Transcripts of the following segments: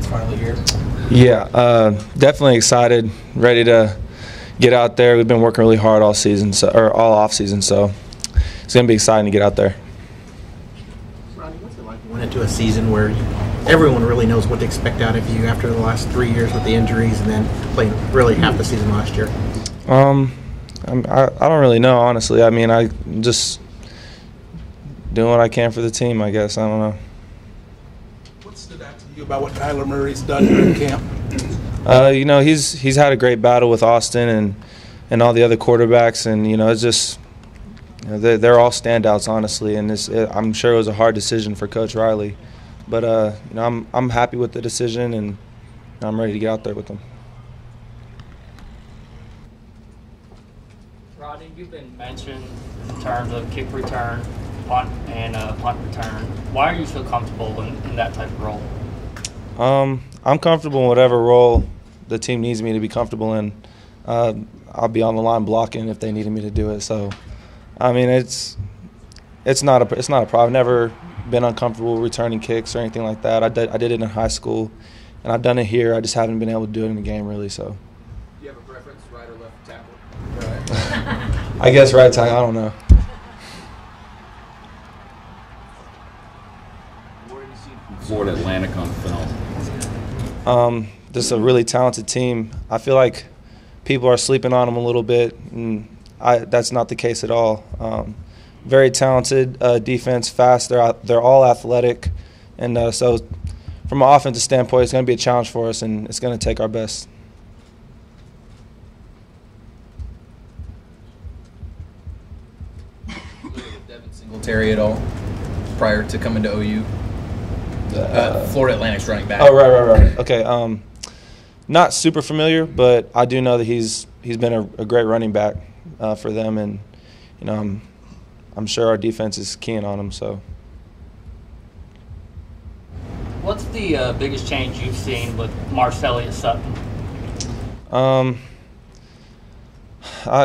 finally here? Yeah, definitely excited, ready to get out there. We've been working really hard all season, or all off season, so it's gonna be exciting to get out there. Rodney, what's it like going into a season where everyone really knows what to expect out of you after the last 3 years with the injuries and then playing really half the season last year? I don't really know, honestly. I mean, I just doing what I can for the team, I guess. I don't know. What stood out to you about what Kyler Murray's done during camp? You know, he's had a great battle with Austin and all the other quarterbacks, and you know, it's just they're all standouts, honestly. And I'm sure it was a hard decision for Coach Riley, but you know, I'm happy with the decision, and I'm ready to get out there with them. Rodney, you've been mentioned in terms of kick return, punt, and punt return. Why are you so comfortable in that type of role? I'm comfortable in whatever role the team needs me to be comfortable in. I'll be on the line blocking if they needed me to do it. So, I mean, it's not a problem. I've never been uncomfortable returning kicks or anything like that. I did it in high school, and I've done it here. I just haven't been able to do it in the game really. So. Do you have a preference, right or left tackle? Right. I guess right tackle. I don't know. What have you seen from Florida Atlantic on film? Just a really talented team. I feel like people are sleeping on them a little bit, and that's not the case at all. Very talented defense, fast. They're all athletic, and so from an offensive standpoint, it's going to be a challenge for us, and it's going to take our best. Singletary at all prior to coming to OU? Florida Atlantic's running back. Oh, right. Okay. Not super familiar, but I do know that he's been a great running back for them, and you know I'm sure our defense is keen on him. So. What's the biggest change you've seen with Marcelli at Sutton?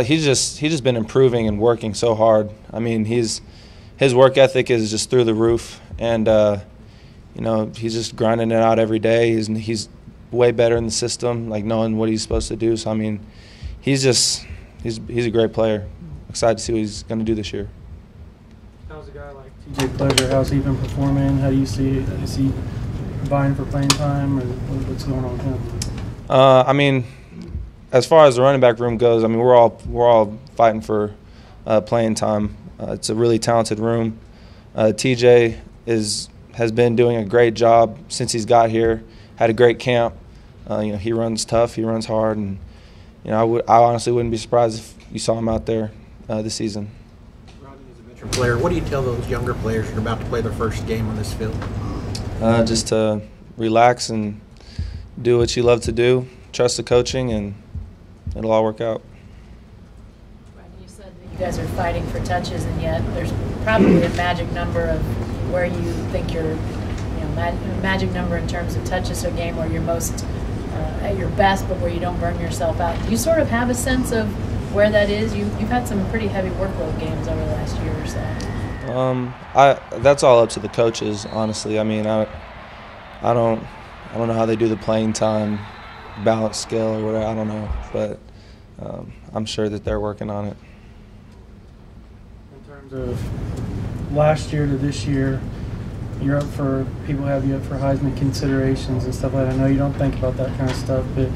He's just been improving and working so hard. I mean, his work ethic is just through the roof, and you know, he's just grinding it out every day. He's way better in the system, like knowing what he's supposed to do. So I mean, he's a great player. Excited to see what he's going to do this year. How's a guy like TJ Pleasure? How's he been performing? How do you see it? Is he vying for playing time, or what's going on with him? I mean, as far as the running back room goes, I mean, we're all fighting for playing time. It's a really talented room. TJ has been doing a great job since he's got here. Had a great camp. You know, he runs tough, he runs hard, and you know, I honestly wouldn't be surprised if you saw him out there this season. Rodney, as a veteran player, what do you tell those younger players who are about to play their first game on this field? Just to relax and do what you love to do. Trust the coaching, and it'll all work out. You said that you guys are fighting for touches, and yet there's probably a magic number of where you think you're, magic number in terms of touches a game where you're most at your best, but where you don't burn yourself out. Do you sort of have a sense of where that is? You've had some pretty heavy workload games over the last year or so. That's all up to the coaches, honestly. I mean, I don't know how they do the playing time balance scale or whatever. I don't know, but I'm sure that they're working on it. In terms of last year to this year, people have you up for Heisman considerations and stuff like that. I know you don't think about that kind of stuff, but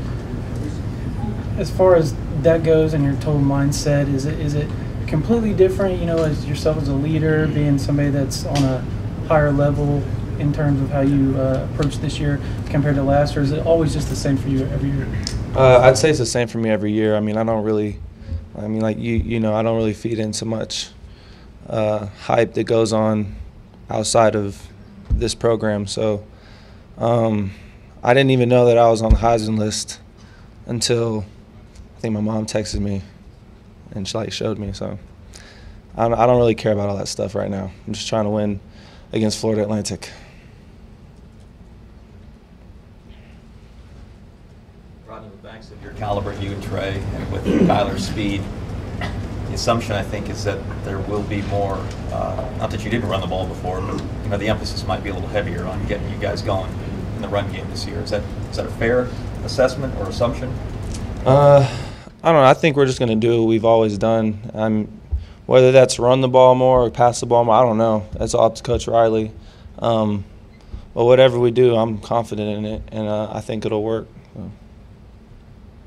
as far as that goes and your total mindset, is it completely different, as yourself as a leader, being somebody that's on a higher level in terms of how you approach this year compared to last, or is it always just the same for you every year? I'd say it's the same for me every year. I mean, I don't really feed in so much hype that goes on outside of this program. So I didn't even know that I was on the Heisman list until I think my mom texted me and she showed me. So I don't really care about all that stuff right now. I'm just trying to win against Florida Atlantic. Rodney, with backs of your caliber, you and Trey, and with Kyler's speed, the assumption, I think, is that there will be more, not that you didn't run the ball before, but the emphasis might be a little heavier on getting you guys going. in the run game this year. Is that a fair assessment or assumption? I don't know. I think we're just going to do what we've always done. Whether that's run the ball more or pass the ball more, I don't know. That's all up to Coach Riley. But whatever we do, I'm confident in it, and I think it'll work.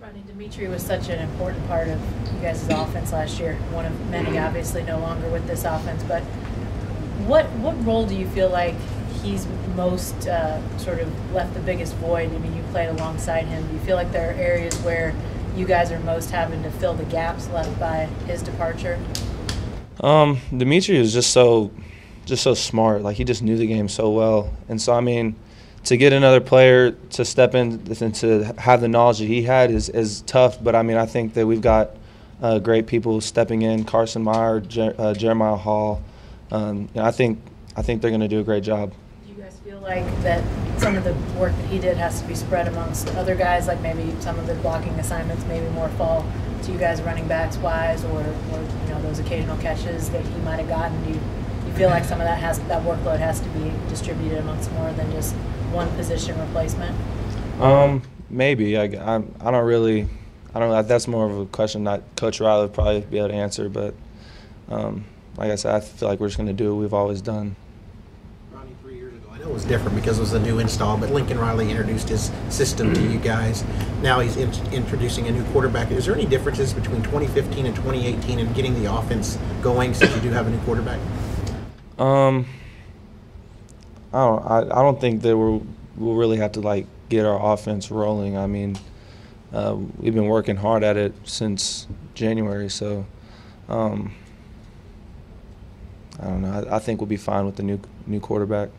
Rodney, Dimitri was such an important part of you guys' offense last year. One of many, obviously, no longer with this offense. But what role do you feel like he's most sort of left the biggest void? I mean, you played alongside him. Do you feel like there are areas where you guys are most having to fill the gaps left by his departure? Dimitri was just so smart. Like, he just knew the game so well. And so, I mean, to get another player to step in and to have the knowledge that he had is tough. But, I mean, I think that we've got great people stepping in, Carson Meyer, Jeremiah Hall. I think they're going to do a great job. Do you guys feel like that some of the work that he did has to be spread amongst other guys, like maybe some of the blocking assignments maybe more fall to you guys running backs wise, or those occasional catches that he might have gotten? Do you feel like some of that workload has to be distributed amongst more than just one position replacement? Maybe. I don't really. I don't know. That's more of a question that Coach Riley would probably be able to answer. But like I said, I feel like we're just going to do what we've always done. Rodney, 3 years ago, I know it was different because it was a new install, but Lincoln Riley introduced his system to you guys. Now he's introducing a new quarterback. Is there any differences between 2015 and 2018 in getting the offense going since you do have a new quarterback? I don't think that we'll really have to get our offense rolling. I mean, we've been working hard at it since January, so I don't know. I think we'll be fine with the new quarterback.